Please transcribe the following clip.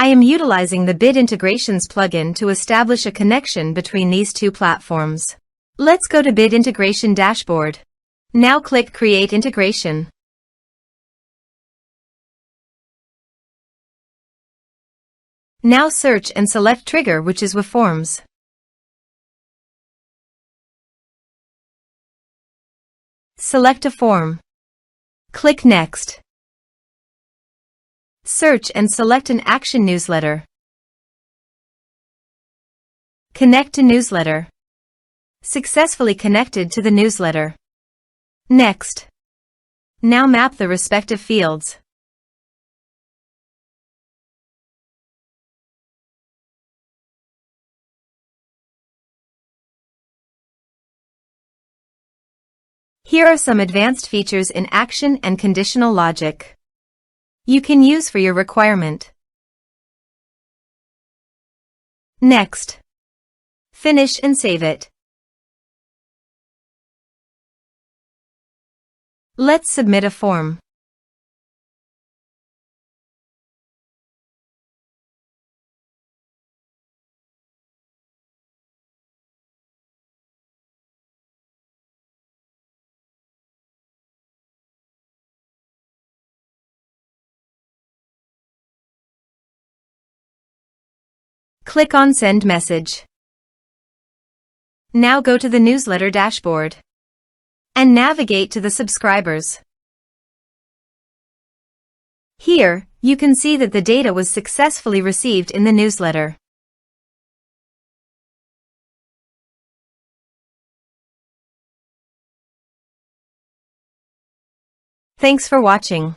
I am utilizing the Bid Integrations plugin to establish a connection between these two platforms. Let's go to Bid Integration Dashboard. Now click Create Integration. Now search and select Trigger, which is weForms. Select a form. Click Next. Search and select an action newsletter. Connect to newsletter. Successfully connected to the newsletter. Next. Now map the respective fields. Here are some advanced features in action and conditional logic you can use for your requirement. Next. Finish and save it. Let's submit a form. Click on Send Message. Now go to the newsletter dashboard and navigate to the subscribers. Here, you can see that the data was successfully received in the newsletter. Thanks for watching.